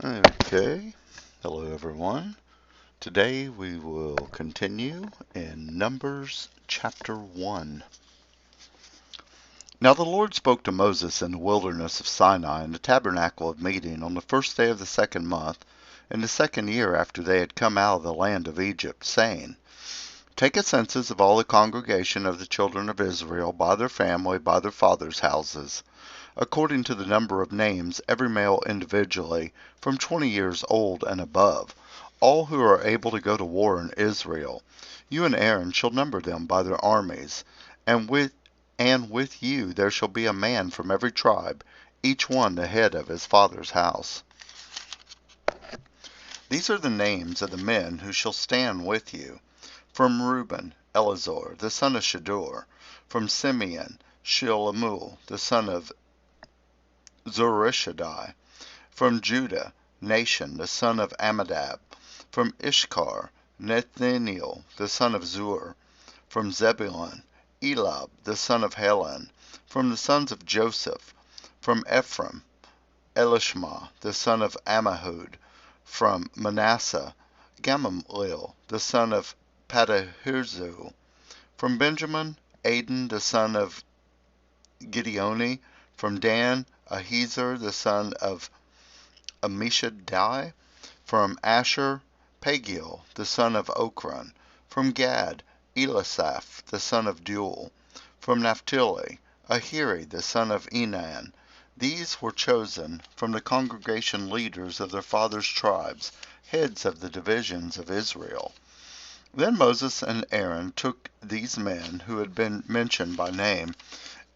Okay, hello everyone. Today we will continue in Numbers chapter 1. Now the Lord spoke to Moses in the wilderness of Sinai in the tabernacle of meeting on the first day of the second month, in the second year after they had come out of the land of Egypt, saying, Take a census of all the congregation of the children of Israel by their family, by their fathers' houses, according to the number of names, every male individually, from 20 years old and above, all who are able to go to war in Israel. You and Aaron shall number them by their armies, and with you there shall be a man from every tribe, each one the head of his father's house. These are the names of the men who shall stand with you. From Reuben, Elizur, the son of Shedeur. From Simeon, Shelumiel, the son of Zurishaddai. From Judah, Nahshon, the son of Amminadab. From Issachar, Nethaneel, the son of Zur. From Zebulun, Eliab, the son of Helon. From the sons of Joseph. From Ephraim, Elishma, the son of Ammihud. From Manasseh, Gamaliel, the son of Pedahizur. From Benjamin, Adin, the son of Gideoni. From Dan, Ahiezer, the son of Ammishaddai. From Asher, Pagiel, the son of Ochran. From Gad, Elisaph, the son of Deuel. From Naphtali, Ahiri, the son of Enan. These were chosen from the congregation leaders of their fathers' tribes, heads of the divisions of Israel. Then Moses and Aaron took these men who had been mentioned by name,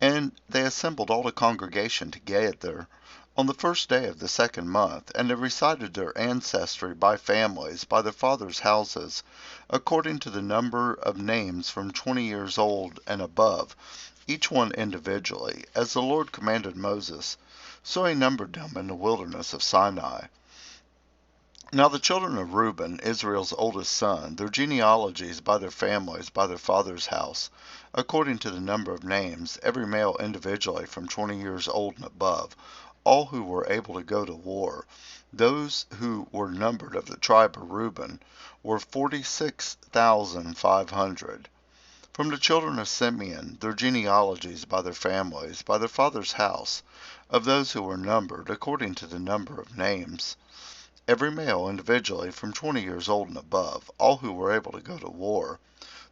and they assembled all the congregation together on the first day of the second month, and they recited their ancestry by families, by their fathers' houses, according to the number of names from 20 years old and above, each one individually, as the Lord commanded Moses. So he numbered them in the wilderness of Sinai. Now the children of Reuben, Israel's oldest son, their genealogies by their families, by their father's house, according to the number of names, every male individually from 20 years old and above, all who were able to go to war. Those who were numbered of the tribe of Reuben were 46,500. From the children of Simeon, their genealogies by their families, by their father's house, of those who were numbered, according to the number of names, every male individually from 20 years old and above, all who were able to go to war.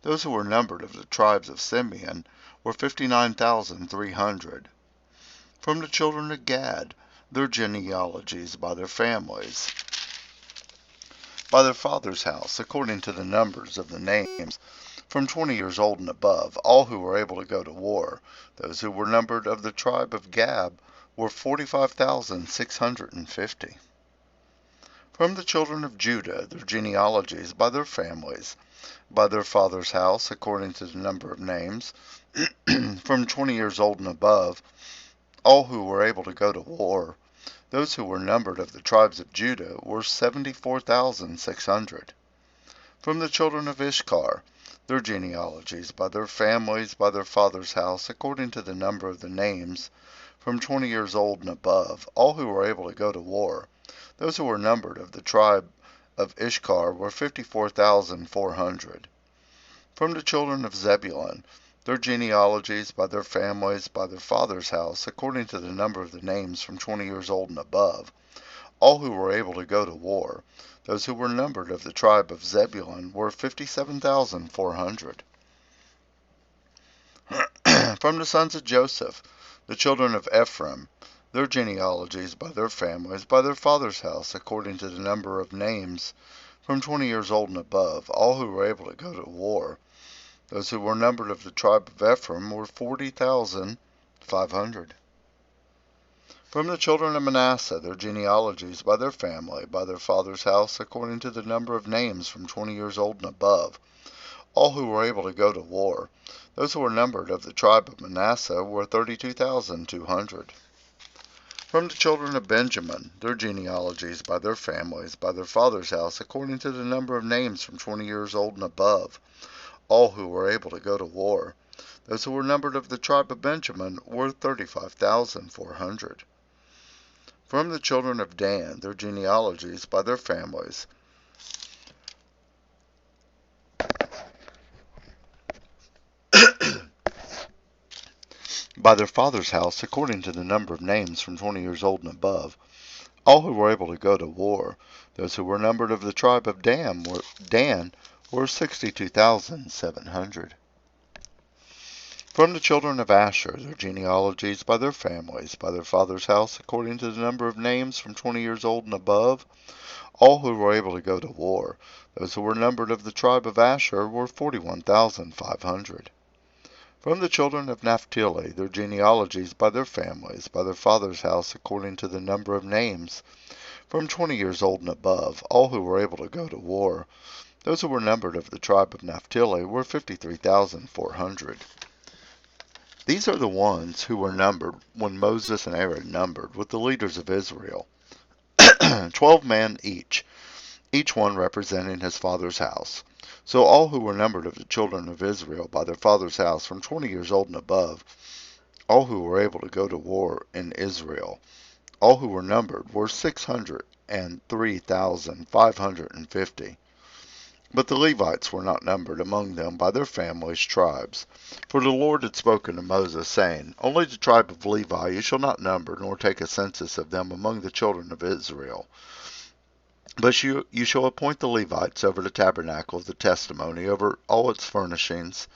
Those who were numbered of the tribes of Simeon were 59,300. From the children of Gad, their genealogies by their families, by their father's house, according to the numbers of the names, from 20 years old and above, all who were able to go to war. Those who were numbered of the tribe of Gad were 45,650. From the children of Judah, their genealogies by their families, by their father's house, according to the number of names, from 20 years old and above, all who were able to go to war. Those who were numbered of the tribes of Judah were 74,600. From the children of Issachar, their genealogies by their families, by their father's house, according to the number of the names, from 20 years old and above, all who were able to go to war. Those who were numbered of the tribe of Issachar were 54,400. From the children of Zebulun, their genealogies by their families, by their father's house, according to the number of the names from 20 years old and above, all who were able to go to war. Those who were numbered of the tribe of Zebulun were 57,400. From the sons of Joseph, the children of Ephraim, their genealogies by their families, by their father's house, according to the number of names from 20 years old and above, all who were able to go to war. Those who were numbered of the tribe of Ephraim were 40,500. From the children of Manasseh, their genealogies by their family, by their father's house, according to the number of names from 20 years old and above, all who were able to go to war. Those who were numbered of the tribe of Manasseh were 32,200. From the children of Benjamin, their genealogies by their families, by their father's house, according to the number of names from 20 years old and above, all who were able to go to war. Those who were numbered of the tribe of Benjamin were 35,400. From the children of Dan, their genealogies by their families, by their father's house, according to the number of names from 20 years old and above, all who were able to go to war. Those who were numbered of the tribe of Dan were 62,700. From the children of Asher, their genealogies by their families, by their father's house, according to the number of names from 20 years old and above, all who were able to go to war. Those who were numbered of the tribe of Asher were 41,500. From the children of Naphtali, their genealogies by their families, by their father's house, according to the number of names, from 20 years old and above, all who were able to go to war. Those who were numbered of the tribe of Naphtali were 53,400. These are the ones who were numbered when Moses and Aaron numbered with the leaders of Israel, 12 men each one representing his father's house. So all who were numbered of the children of Israel by their father's house from 20 years old and above, all who were able to go to war in Israel, all who were numbered were 603,550. But the Levites were not numbered among them by their families' tribes. For the Lord had spoken to Moses, saying, Only the tribe of Levi you shall not number, nor take a census of them among the children of Israel. But you shall appoint the Levites over the tabernacle of the testimony, over all its furnishings,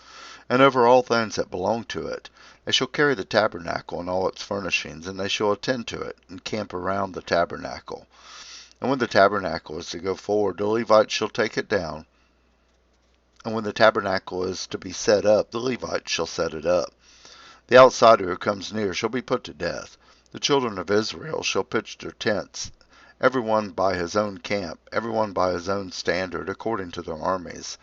and over all things that belong to it. They shall carry the tabernacle and all its furnishings, and they shall attend to it, and camp around the tabernacle. And when the tabernacle is to go forward, the Levites shall take it down. And when the tabernacle is to be set up, the Levites shall set it up. The outsider who comes near shall be put to death. The children of Israel shall pitch their tents, every one by his own camp, every one by his own standard, according to their armies.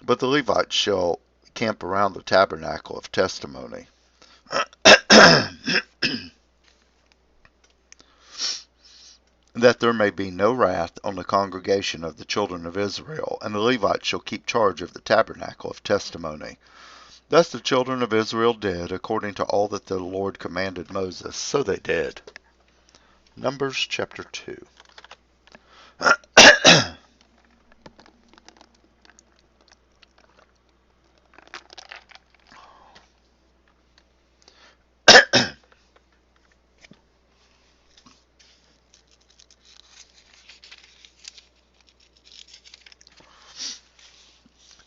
But the Levites shall camp around the tabernacle of testimony. That there may be no wrath on the congregation of the children of Israel, and the Levites shall keep charge of the tabernacle of testimony. Thus the children of Israel did, according to all that the Lord commanded Moses, so they did. Numbers chapter 2.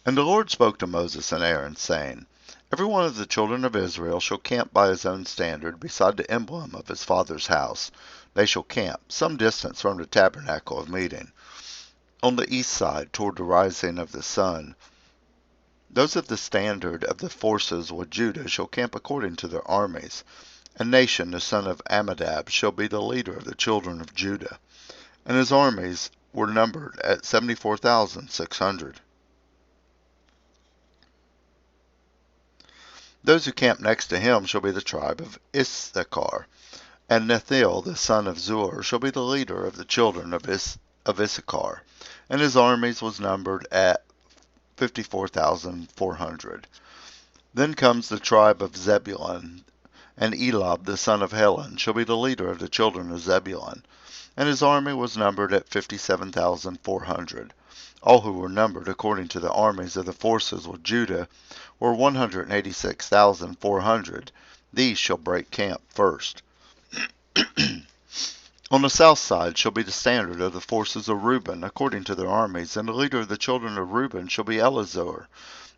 And the Lord spoke to Moses and Aaron, saying, Every one of the children of Israel shall camp by his own standard, beside the emblem of his father's house. They shall camp some distance from the tabernacle of meeting, on the east side, toward the rising of the sun. Those of the standard of the forces with Judah shall camp according to their armies. And Nahshon the son of Amminadab shall be the leader of the children of Judah. And his armies were numbered at 74,600. Those who camp next to him shall be the tribe of Issachar. And Nethiel the son of Zur shall be the leader of the children of Issachar. And his armies was numbered at 54,400. Then comes the tribe of Zebulun. And Elab the son of Helon shall be the leader of the children of Zebulun. And his army was numbered at 57,400. All who were numbered according to the armies of the forces with Judah were 186,400. These shall break camp first. On the south side shall be the standard of the forces of Reuben, according to their armies, and the leader of the children of Reuben shall be Elizur,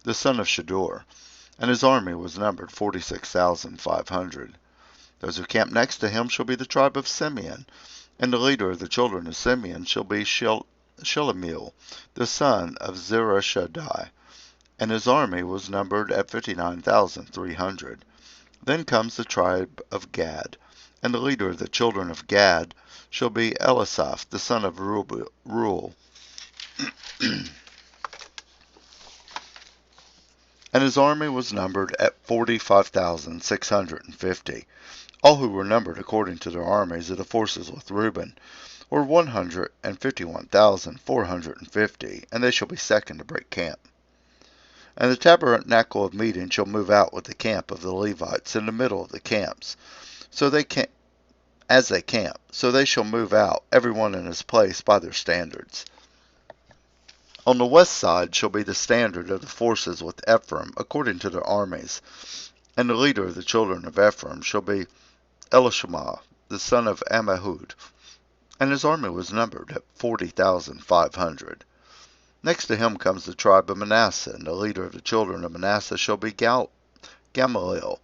the son of Shedeur, and his army was numbered 46,500. Those who camp next to him shall be the tribe of Simeon, and the leader of the children of Simeon shall be Shelumiel, the son of Zurishaddai, and his army was numbered at 59,300. Then comes the tribe of Gad, and the leader of the children of Gad shall be Elisaph, the son of Reuel, and his army was numbered at 45,650. All who were numbered according to their armies of the forces with Reuben were 151,450, and they shall be second to break camp. And the tabernacle of meeting shall move out with the camp of the Levites in the middle of the camps. So they as they camp. So they shall move out, every one in his place, by their standards. On the west side shall be the standard of the forces with Ephraim, according to their armies. And the leader of the children of Ephraim shall be Elishama, the son of Ammihud. And his army was numbered at 40,500. Next to him comes the tribe of Manasseh, and the leader of the children of Manasseh shall be Gamaliel,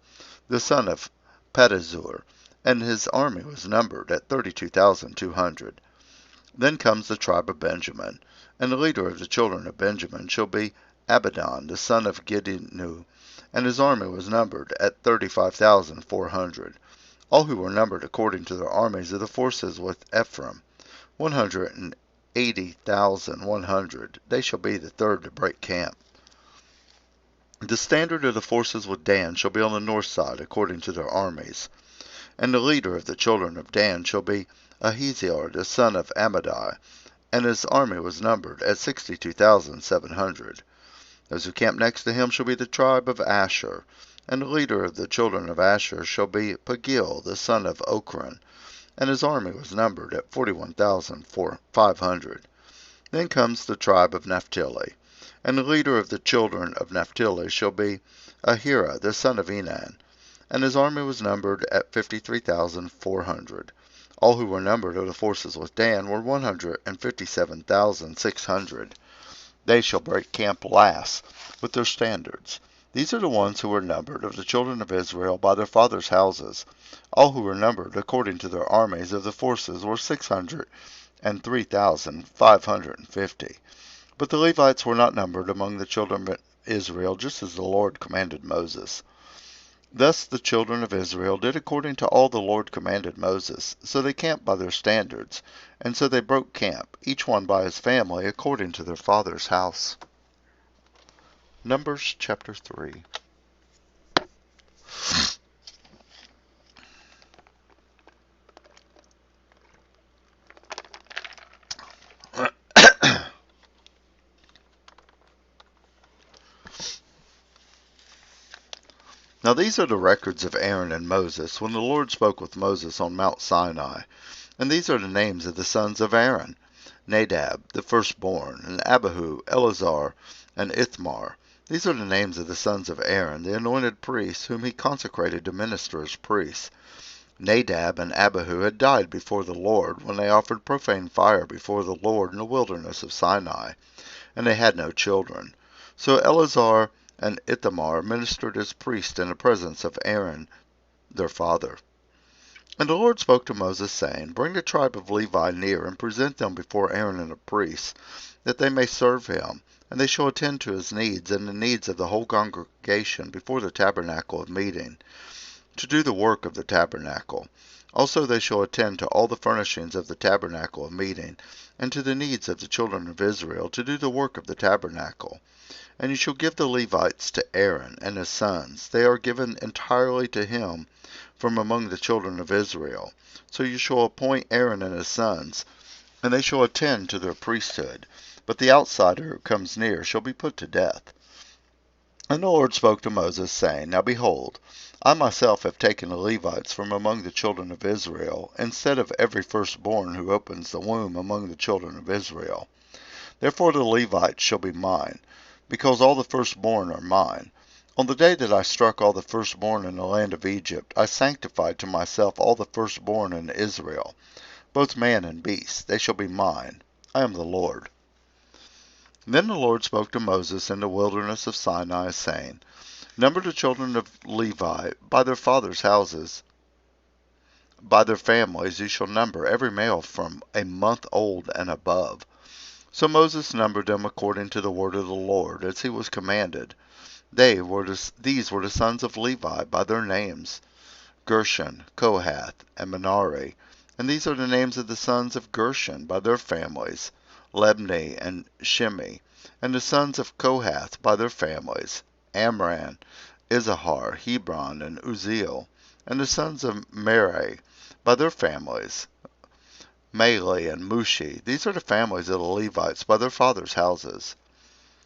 the son of Pedazur, and his army was numbered at 32,200. Then comes the tribe of Benjamin, and the leader of the children of Benjamin shall be Abidan, the son of Gideonu, and his army was numbered at 35,400. All who were numbered according to their armies of the forces with Ephraim, 180,100. They shall be the third to break camp. The standard of the forces with Dan shall be on the north side, according to their armies. And the leader of the children of Dan shall be Ahiziar, the son of Amadai, and his army was numbered at 62,700. Those who camp next to him shall be the tribe of Asher, and the leader of the children of Asher shall be Pagil, the son of Ochran, and his army was numbered at 41,500. Then comes the tribe of Naphtali, and the leader of the children of Naphtali shall be Ahira, the son of Enan, and his army was numbered at 53,400. All who were numbered of the forces with Dan were 157,600. They shall break camp last with their standards. These are the ones who were numbered of the children of Israel by their fathers' houses. All who were numbered according to their armies of the forces were 603,550. But the Levites were not numbered among the children of Israel, just as the Lord commanded Moses. Thus the children of Israel did according to all the Lord commanded Moses. So they camped by their standards, and so they broke camp, each one by his family, according to their father's house. Numbers chapter 3. Now these are the records of Aaron and Moses, when the Lord spoke with Moses on Mount Sinai. And these are the names of the sons of Aaron: Nadab, the firstborn, and Abihu, Eleazar, and Ithamar. These are the names of the sons of Aaron, the anointed priests, whom he consecrated to minister as priests. Nadab and Abihu had died before the Lord, when they offered profane fire before the Lord in the wilderness of Sinai, and they had no children. So Eleazar and Ithamar ministered as priests in the presence of Aaron their father. And the Lord spoke to Moses, saying, Bring the tribe of Levi near, and present them before Aaron and the priests, that they may serve him, and they shall attend to his needs and the needs of the whole congregation before the tabernacle of meeting, to do the work of the tabernacle. Also they shall attend to all the furnishings of the tabernacle of meeting, and to the needs of the children of Israel, to do the work of the tabernacle. And you shall give the Levites to Aaron and his sons. They are given entirely to him from among the children of Israel. So you shall appoint Aaron and his sons, and they shall attend to their priesthood. But the outsider who comes near shall be put to death. And the Lord spoke to Moses, saying, Now behold, I myself have taken the Levites from among the children of Israel, instead of every firstborn who opens the womb among the children of Israel. Therefore the Levites shall be mine, because all the firstborn are mine. On the day that I struck all the firstborn in the land of Egypt, I sanctified to myself all the firstborn in Israel, both man and beast. They shall be mine. I am the Lord. Then the Lord spoke to Moses in the wilderness of Sinai, saying, Number the children of Levi by their fathers' houses, by their families you shall number every male from a month old and above. So Moses numbered them according to the word of the Lord, as he was commanded. These were the sons of Levi by their names: Gershon, Kohath, and Merari. And these are the names of the sons of Gershon by their families: Libni and Shimei. And the sons of Kohath by their families: Amram, Izahar, Hebron, and Uzziel. And the sons of Merari by their families: Mahli and Mushi. These are the families of the Levites by their fathers' houses.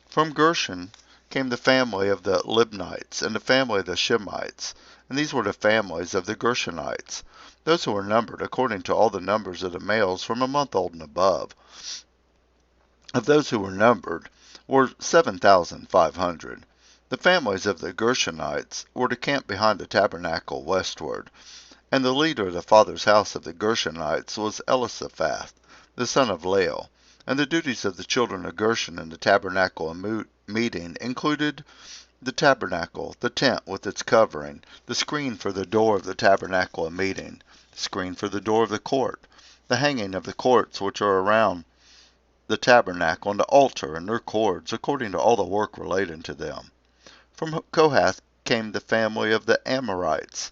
From Gershon came the family of the Libnites, and the family of the Shimeites, and these were the families of the Gershonites. Those who were numbered according to all the numbers of the males from a month old and above, of those who were numbered, were 7,500. The families of the Gershonites were to camp behind the tabernacle westward, and the leader of the father's house of the Gershonites was Elisaphat, the son of Lael. And the duties of the children of Gershon in the tabernacle and meeting included the tabernacle, the tent with its covering, the screen for the door of the tabernacle and meeting, the screen for the door of the court, the hanging of the courts which are around the tabernacle, and the altar and their cords, according to all the work related to them. From Kohath came the family of the Amoramites,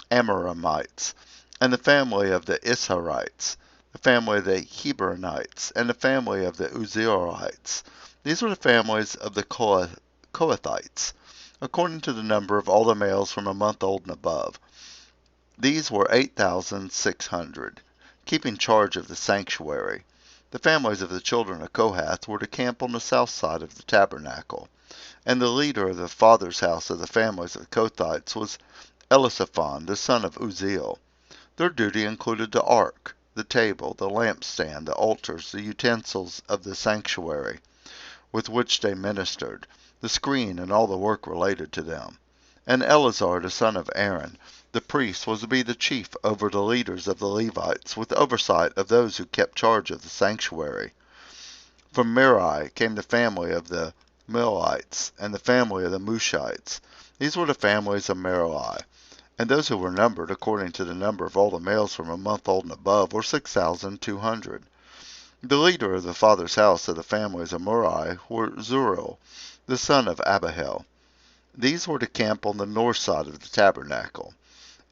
and the family of the Isharites, the family of the Hebronites, and the family of the Uzzielites. These were the families of the Kohathites, according to the number of all the males from a month old and above. These were 8,600, keeping charge of the sanctuary. The families of the children of Kohath were to camp on the south side of the tabernacle, and the leader of the father's house of the families of the Kohathites was Elisaphan, the son of Uzziel. Their duty included the ark, the table, the lampstand, the altars, the utensils of the sanctuary, with which they ministered, the screen, and all the work related to them. And Eleazar, the son of Aaron, the priest, was to be the chief over the leaders of the Levites, with oversight of those who kept charge of the sanctuary. From Merari came the family of the Milites, and the family of the Mushites. These were the families of Merari. And those who were numbered, according to the number of all the males from a month old and above, were 6,200. The leader of the father's house of the families of Merari were Zuriel, the son of Abihail. These were to camp on the north side of the tabernacle.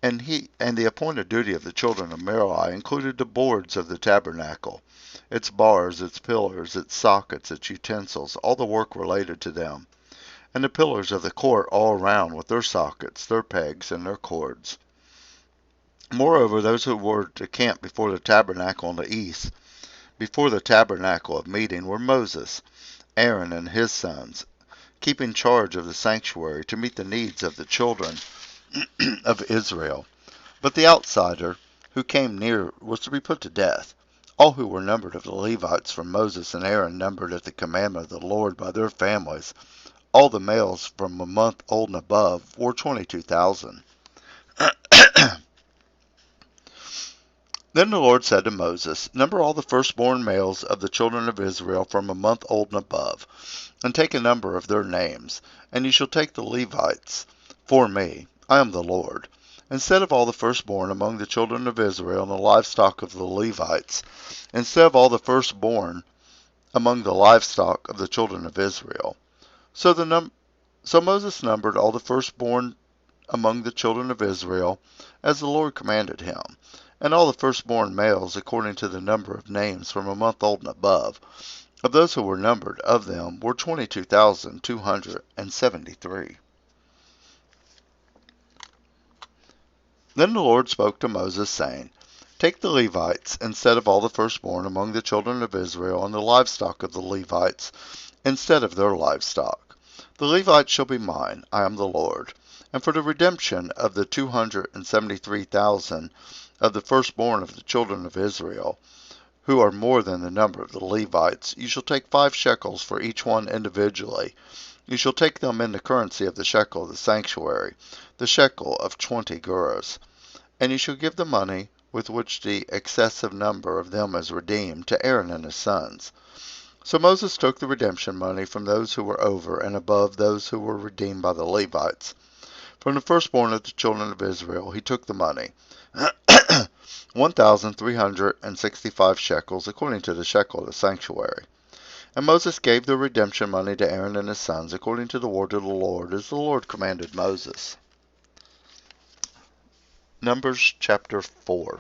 And the appointed duty of the children of Merari included the boards of the tabernacle, its bars, its pillars, its sockets, its utensils, all the work related to them, and the pillars of the court all around with their sockets, their pegs, and their cords. Moreover, those who were to camp before the tabernacle on the east, before the tabernacle of meeting, were Moses, Aaron, and his sons, keeping charge of the sanctuary to meet the needs of the children of Israel. But the outsider who came near was to be put to death. All who were numbered of the Levites from Moses and Aaron, numbered at the commandment of the Lord by their families, all the males from a month old and above, were 22,000. Then the Lord said to Moses, Number all the firstborn males of the children of Israel from a month old and above, and take a number of their names, and you shall take the Levites for me. I am the Lord. Instead of all the firstborn among the children of Israel and the livestock of the Levites, instead of all the firstborn among the livestock of the children of Israel. So Moses numbered all the firstborn among the children of Israel, as the Lord commanded him, and all the firstborn males according to the number of names from a month old and above, of those who were numbered of them, were 22,273. Then the Lord spoke to Moses, saying, Take the Levites instead of all the firstborn among the children of Israel, and the livestock of the Levites instead of their livestock. The Levites shall be mine, I am the Lord. And for the redemption of the 273,000 of the firstborn of the children of Israel, who are more than the number of the Levites, you shall take 5 shekels for each one individually. You shall take them in the currency of the shekel of the sanctuary, the shekel of 20 gerahs. And you shall give the money with which the excessive number of them is redeemed to Aaron and his sons. So Moses took the redemption money from those who were over and above those who were redeemed by the Levites. From the firstborn of the children of Israel he took the money, 1,365 shekels, according to the shekel of the sanctuary. And Moses gave the redemption money to Aaron and his sons, according to the word of the Lord, as the Lord commanded Moses. Numbers chapter 4.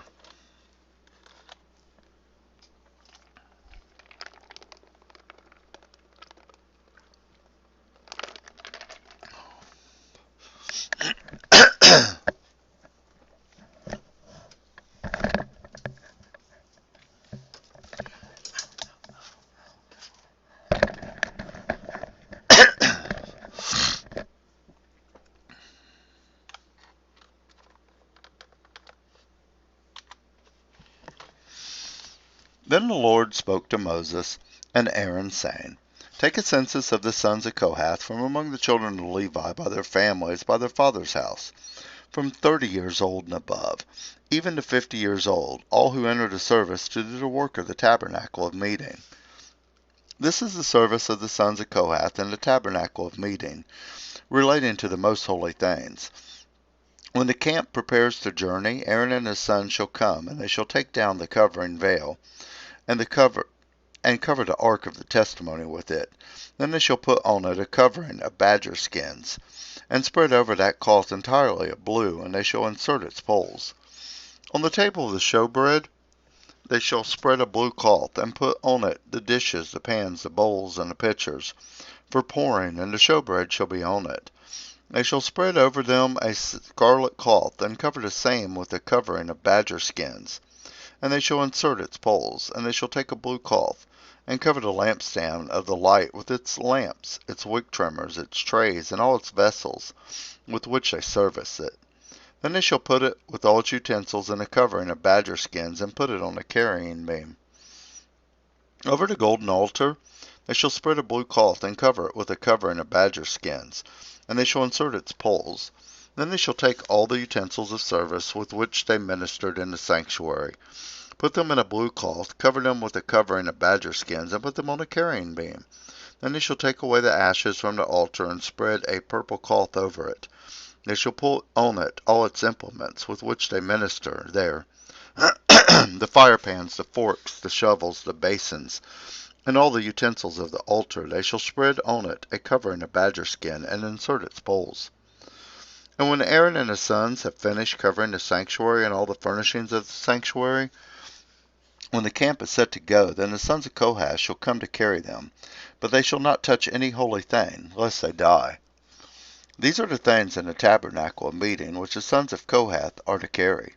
Then the Lord spoke to Moses and Aaron, saying, Take a census of the sons of Kohath from among the children of Levi by their families, by their father's house, from 30 years old and above, even to 50 years old, all who enter the service to do the work of the tabernacle of meeting. This is the service of the sons of Kohath in the tabernacle of meeting, relating to the most holy things. When the camp prepares to journey, Aaron and his sons shall come, and they shall take down the covering veil, and cover the ark of the testimony with it. Then they shall put on it a covering of badger skins, and spread over that cloth entirely of blue, and they shall insert its poles. On the table of the showbread they shall spread a blue cloth, and put on it the dishes, the pans, the bowls, and the pitchers, for pouring, and the showbread shall be on it. They shall spread over them a scarlet cloth, and cover the same with a covering of badger skins. And they shall insert its poles, and they shall take a blue cloth, and cover the lampstand of the light with its lamps, its wick trimmers, its trays, and all its vessels, with which they service it. Then they shall put it with all its utensils in a covering of badger skins, and put it on a carrying beam. Over the golden altar they shall spread a blue cloth, and cover it with a covering of badger skins, and they shall insert its poles. Then they shall take all the utensils of service with which they ministered in the sanctuary, put them in a blue cloth, cover them with a covering of badger skins, and put them on a carrying beam. Then they shall take away the ashes from the altar, and spread a purple cloth over it. They shall put on it all its implements with which they minister there, the firepans, the forks, the shovels, the basins, and all the utensils of the altar. They shall spread on it a covering of badger skin, and insert its poles. And when Aaron and his sons have finished covering the sanctuary and all the furnishings of the sanctuary, when the camp is set to go, then the sons of Kohath shall come to carry them, but they shall not touch any holy thing, lest they die. These are the things in the tabernacle of meeting which the sons of Kohath are to carry.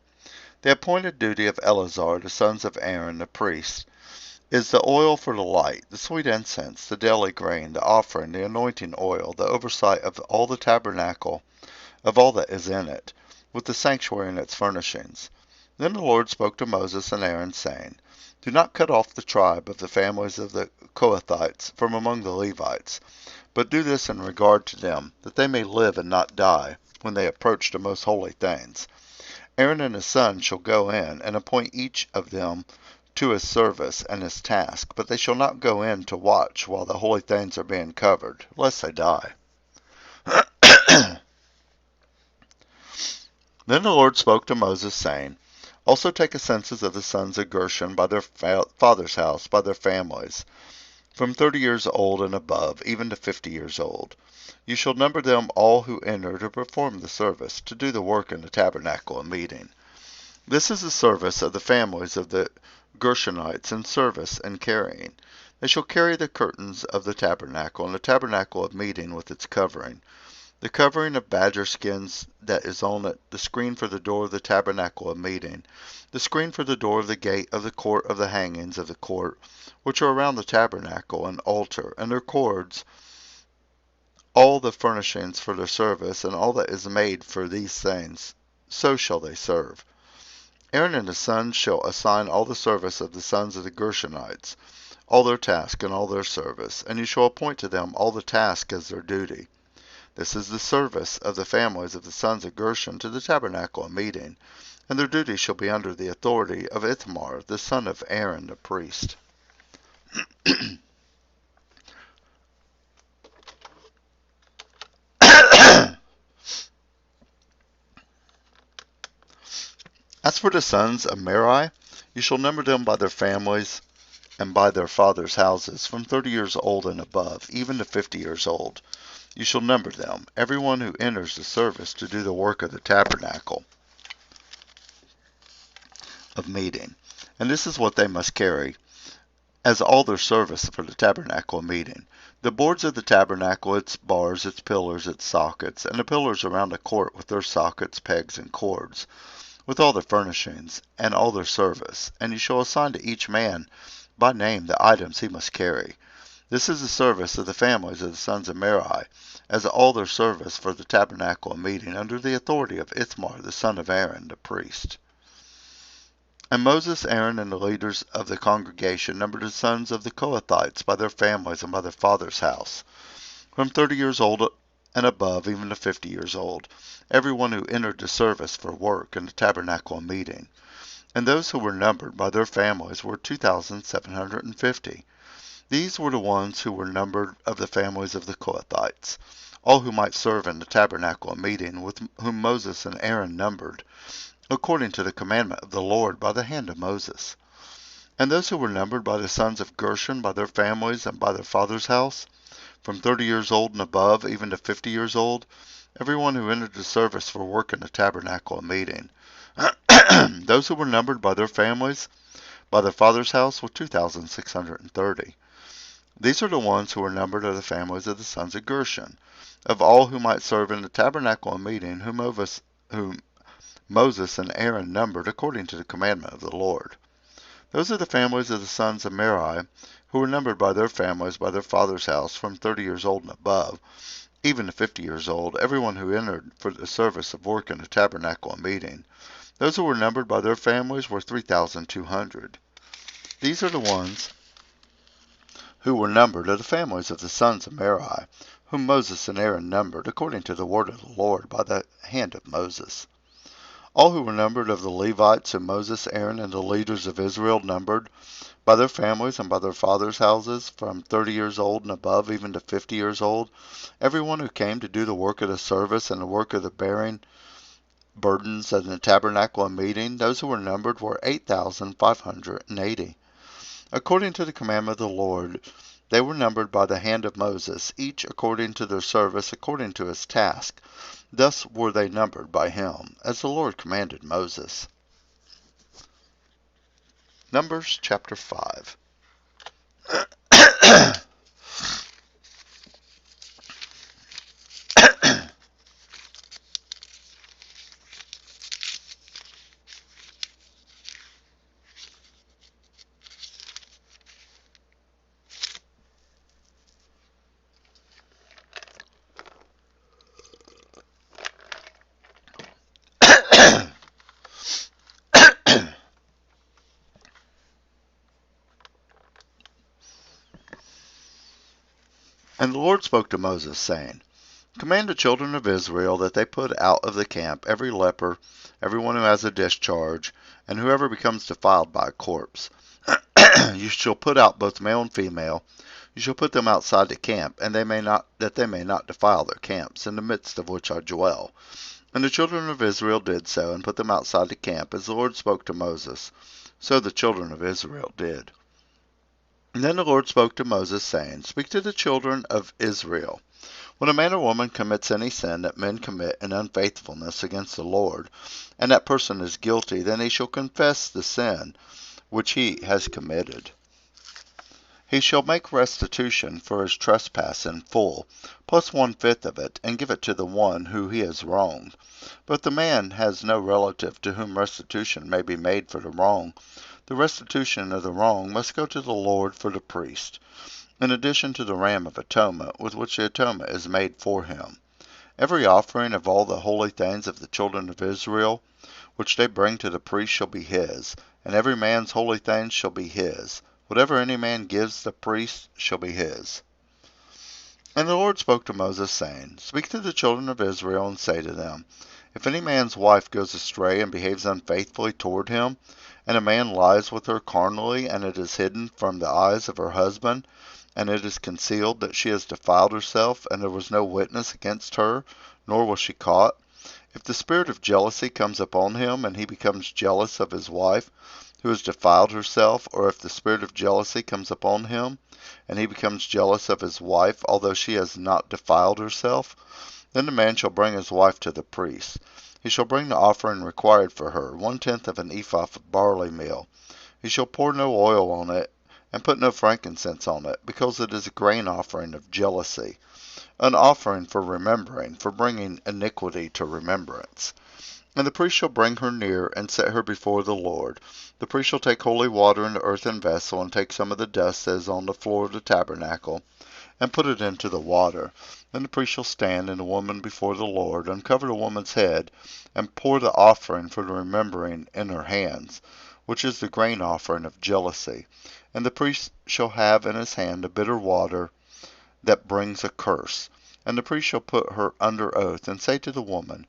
The appointed duty of Eleazar, the sons of Aaron, the priest, is the oil for the light, the sweet incense, the daily grain, the offering, the anointing oil, the oversight of all the tabernacle, of all that is in it, with the sanctuary and its furnishings. Then the Lord spoke to Moses and Aaron, saying, Do not cut off the tribe of the families of the Kohathites from among the Levites, but do this in regard to them, that they may live and not die, when they approach the most holy things. Aaron and his sons shall go in, and appoint each of them to his service and his task, but they shall not go in to watch while the holy things are being covered, lest they die. Then the Lord spoke to Moses, saying, Also take a census of the sons of Gershon by their father's house, by their families, from 30 years old and above, even to 50 years old. You shall number them all who enter to perform the service, to do the work in the tabernacle of meeting. This is the service of the families of the Gershonites in service and carrying. They shall carry the curtains of the tabernacle, and the tabernacle of meeting with its covering, the covering of badger skins that is on it, the screen for the door of the tabernacle of meeting, the screen for the door of the gate of the court of the hangings of the court, which are around the tabernacle and altar, and their cords, all the furnishings for their service, and all that is made for these things, so shall they serve. Aaron and his sons shall assign all the service of the sons of the Gershonites, all their task and all their service, and you shall appoint to them all the task as their duty. This is the service of the families of the sons of Gershon to the tabernacle of meeting, and their duty shall be under the authority of Ithamar, the son of Aaron the priest. As for the sons of Merari, you shall number them by their families and by their fathers' houses, from 30 years old and above, even to 50 years old. You shall number them, every one who enters the service to do the work of the tabernacle of meeting. And this is what they must carry, as all their service for the tabernacle of meeting: the boards of the tabernacle, its bars, its pillars, its sockets, and the pillars around the court with their sockets, pegs, and cords, with all their furnishings, and all their service. And you shall assign to each man by name the items he must carry. This is the service of the families of the sons of Merari, as all their service for the tabernacle of meeting, under the authority of Ithamar the son of Aaron the priest. And Moses, Aaron, and the leaders of the congregation numbered the sons of the Kohathites by their families and by their father's house, from 30 years old and above, even to 50 years old, everyone who entered the service for work in the tabernacle and meeting. And those who were numbered by their families were 2,750. These were the ones who were numbered of the families of the Kohathites, all who might serve in the tabernacle and meeting, with whom Moses and Aaron numbered, according to the commandment of the Lord by the hand of Moses. And those who were numbered by the sons of Gershon by their families and by their father's house, from 30 years old and above, even to 50 years old, everyone who entered the service for work in the tabernacle and meeting. Those who were numbered by their families, by their father's house, were 2,630. These are the ones who were numbered of the families of the sons of Gershon, of all who might serve in the tabernacle and meeting, whom Moses and Aaron numbered according to the commandment of the Lord. Those are the families of the sons of Merari, who were numbered by their families by their father's house, from 30 years old and above, even to 50 years old, everyone who entered for the service of work in the tabernacle and meeting. Those who were numbered by their families were 3,200. These are the ones who were numbered of the families of the sons of Merari, whom Moses and Aaron numbered according to the word of the Lord by the hand of Moses. All who were numbered of the Levites whom Moses, Aaron, and the leaders of Israel numbered, by their families and by their fathers' houses, from 30 years old and above, even to 50 years old, everyone who came to do the work of the service and the work of the bearing burdens in the tabernacle and meeting, those who were numbered were 8,580. According to the commandment of the Lord, they were numbered by the hand of Moses, each according to their service, according to his task. Thus were they numbered by him, as the Lord commanded Moses. Numbers chapter 5. And the Lord spoke to Moses, saying, Command the children of Israel that they put out of the camp every leper, everyone who has a discharge, and whoever becomes defiled by a corpse. You shall put out both male and female. You shall put them outside the camp, and that they may not defile their camps, in the midst of which I dwell. And the children of Israel did so, and put them outside the camp, as the Lord spoke to Moses. So the children of Israel did. And then the Lord spoke to Moses, saying, Speak to the children of Israel. When a man or woman commits any sin that men commit in unfaithfulness against the Lord, and that person is guilty, then he shall confess the sin which he has committed. He shall make restitution for his trespass in full, plus 1/5 of it, and give it to the one who he has wronged. But if the man has no relative to whom restitution may be made for the wrong, the restitution of the wrong must go to the Lord for the priest, in addition to the ram of atonement, with which the atonement is made for him. Every offering of all the holy things of the children of Israel, which they bring to the priest, shall be his, and every man's holy things shall be his. Whatever any man gives the priest shall be his. And the Lord spoke to Moses, saying, Speak to the children of Israel, and say to them, If any man's wife goes astray and behaves unfaithfully toward him, and a man lies with her carnally, and it is hidden from the eyes of her husband, and it is concealed that she has defiled herself, and there was no witness against her, nor was she caught, if the spirit of jealousy comes upon him, and he becomes jealous of his wife, who has defiled herself, or if the spirit of jealousy comes upon him, and he becomes jealous of his wife, although she has not defiled herself, then the man shall bring his wife to the priest. He shall bring the offering required for her, 1/10 of an ephah of barley meal. He shall pour no oil on it, and put no frankincense on it, because it is a grain offering of jealousy, an offering for remembering, for bringing iniquity to remembrance. And the priest shall bring her near, and set her before the Lord. The priest shall take holy water in the earthen vessel, and take some of the dust that is on the floor of the tabernacle, and put it into the water. Then the priest shall stand in the woman before the Lord, uncover the woman's head, and pour the offering for the remembering in her hands, which is the grain offering of jealousy. And the priest shall have in his hand a bitter water that brings a curse. And the priest shall put her under oath, and say to the woman,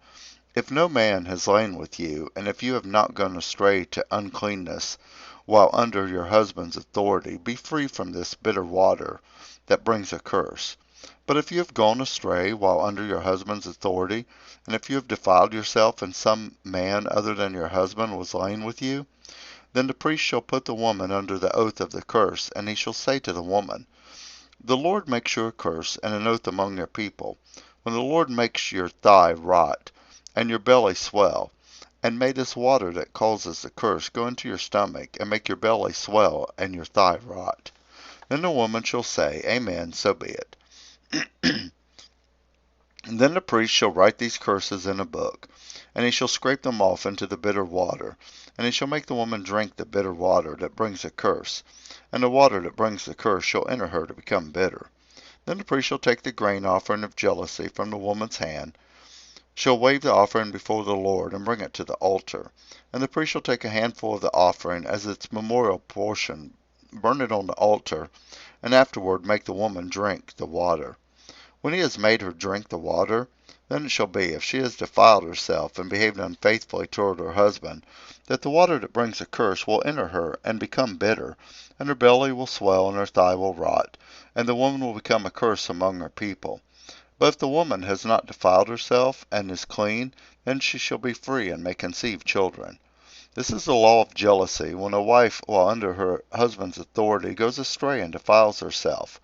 if no man has lain with you, and if you have not gone astray to uncleanness, while under your husband's authority, be free from this bitter water that brings a curse. But if you have gone astray while under your husband's authority, and if you have defiled yourself, and some man other than your husband was lain with you, then the priest shall put the woman under the oath of the curse, and he shall say to the woman, the Lord makes you a curse and an oath among your people, when the Lord makes your thigh rot, and your belly swell, and may this water that causes the curse go into your stomach, and make your belly swell, and your thigh rot. Then the woman shall say, Amen, so be it. And then the priest shall write these curses in a book, and he shall scrape them off into the bitter water, and he shall make the woman drink the bitter water that brings a curse, and the water that brings the curse shall enter her to become bitter. Then the priest shall take the grain offering of jealousy from the woman's hand, shall wave the offering before the Lord, and bring it to the altar. And the priest shall take a handful of the offering as its memorial portion, burn it on the altar, and afterward make the woman drink the water. When he has made her drink the water, then it shall be, if she has defiled herself and behaved unfaithfully toward her husband, that the water that brings a curse will enter her and become bitter, and her belly will swell and her thigh will rot, and the woman will become a curse among her people. But if the woman has not defiled herself and is clean, then she shall be free and may conceive children. This is the law of jealousy, when a wife, while under her husband's authority, goes astray and defiles herself,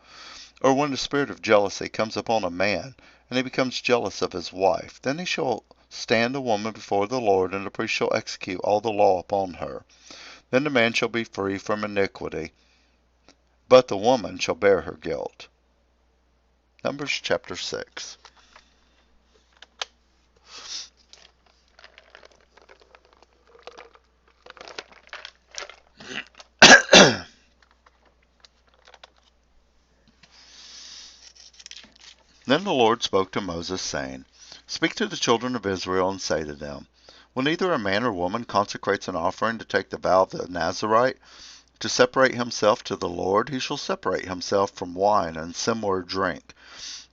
or when the spirit of jealousy comes upon a man, and he becomes jealous of his wife. Then he shall stand the woman before the Lord, and the priest shall execute all the law upon her. Then the man shall be free from iniquity, but the woman shall bear her guilt. Numbers chapter 6. Then the Lord spoke to Moses, saying, Speak to the children of Israel, and say to them, when either a man or woman consecrates an offering to take the vow of the Nazarite, to separate himself to the Lord, he shall separate himself from wine and similar drink.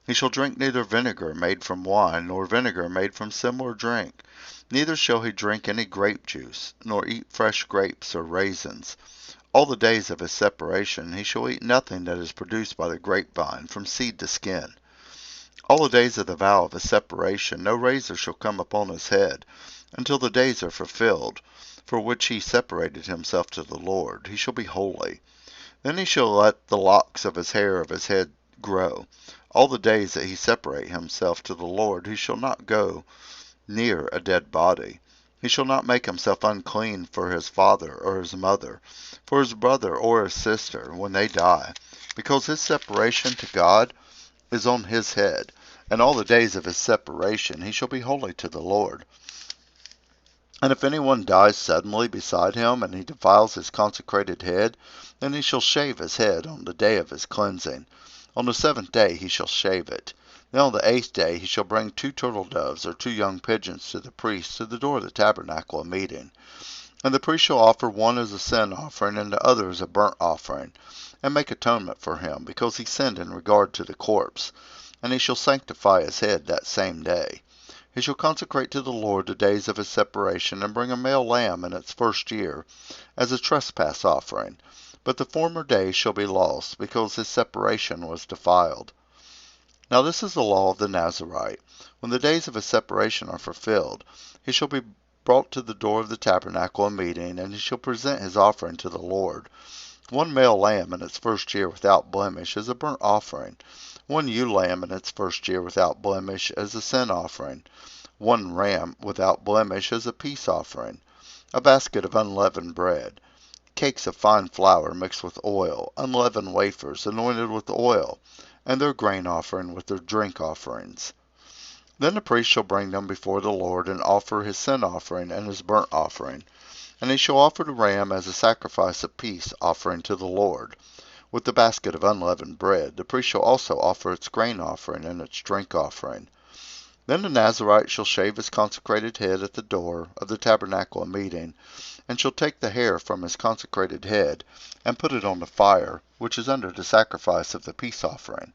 He shall drink neither vinegar made from wine, nor vinegar made from similar drink. Neither shall he drink any grape juice, nor eat fresh grapes or raisins. All the days of his separation he shall eat nothing that is produced by the grapevine, from seed to skin. All the days of the vow of his separation no razor shall come upon his head, until the days are fulfilled, for which he separated himself to the Lord. He shall be holy. Then he shall let the locks of his hair of his head grow. All the days that he separate himself to the Lord he shall not go near a dead body. He shall not make himself unclean for his father or his mother, for his brother or his sister, when they die, because his separation to God is on his head, and all the days of his separation he shall be holy to the Lord. And if anyone dies suddenly beside him, and he defiles his consecrated head, then he shall shave his head on the day of his cleansing. On the 7th day he shall shave it. Then on the 8th day he shall bring 2 turtle doves or 2 young pigeons to the priest to the door of the tabernacle of meeting. And the priest shall offer one as a sin offering, and the other as a burnt offering, and make atonement for him, because he sinned in regard to the corpse. And he shall sanctify his head that same day. He shall consecrate to the Lord the days of his separation, and bring a male lamb in its first year, as a trespass offering. But the former days shall be lost, because his separation was defiled. Now this is the law of the Nazarite. When the days of his separation are fulfilled, he shall be brought to the door of the tabernacle of meeting, and he shall present his offering to the Lord. One male lamb in its first year without blemish as a burnt offering. One ewe lamb in its first year without blemish as a sin offering. One ram without blemish as a peace offering. A basket of unleavened bread. Cakes of fine flour mixed with oil. Unleavened wafers anointed with oil. And their grain offering with their drink offerings. Then the priest shall bring them before the Lord, and offer his sin offering and his burnt offering. And he shall offer the ram as a sacrifice of peace offering to the Lord. With the basket of unleavened bread, the priest shall also offer its grain offering and its drink offering. Then the Nazarite shall shave his consecrated head at the door of the tabernacle of meeting, and shall take the hair from his consecrated head, and put it on the fire, which is under the sacrifice of the peace offering.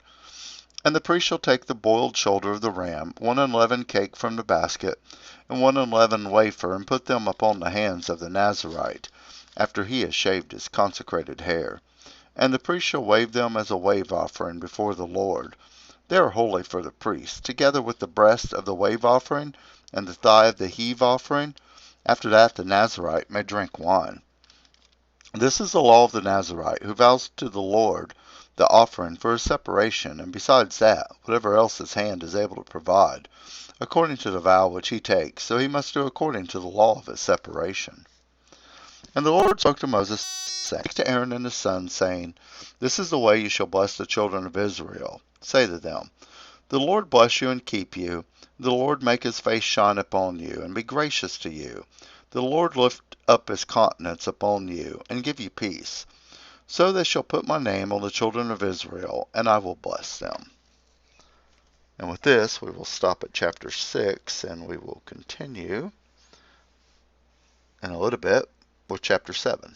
And the priest shall take the boiled shoulder of the ram, one unleavened cake from the basket, and one unleavened wafer, and put them upon the hands of the Nazarite, after he has shaved his consecrated hair. And the priest shall wave them as a wave offering before the Lord. They are holy for the priest, together with the breast of the wave offering and the thigh of the heave offering. After that the Nazarite may drink wine. This is the law of the Nazarite, who vows to the Lord the offering for his separation, and besides that, whatever else his hand is able to provide, according to the vow which he takes, so he must do according to the law of his separation. And the Lord spoke to Moses, saying, Speak to Aaron and his sons, saying, This is the way you shall bless the children of Israel. Say to them, The Lord bless you and keep you. The Lord make his face shine upon you, and be gracious to you. The Lord lift up his countenance upon you, and give you peace. So they shall put my name on the children of Israel, and I will bless them. And with this, we will stop at chapter 6, and we will continue in a little bit with chapter 7.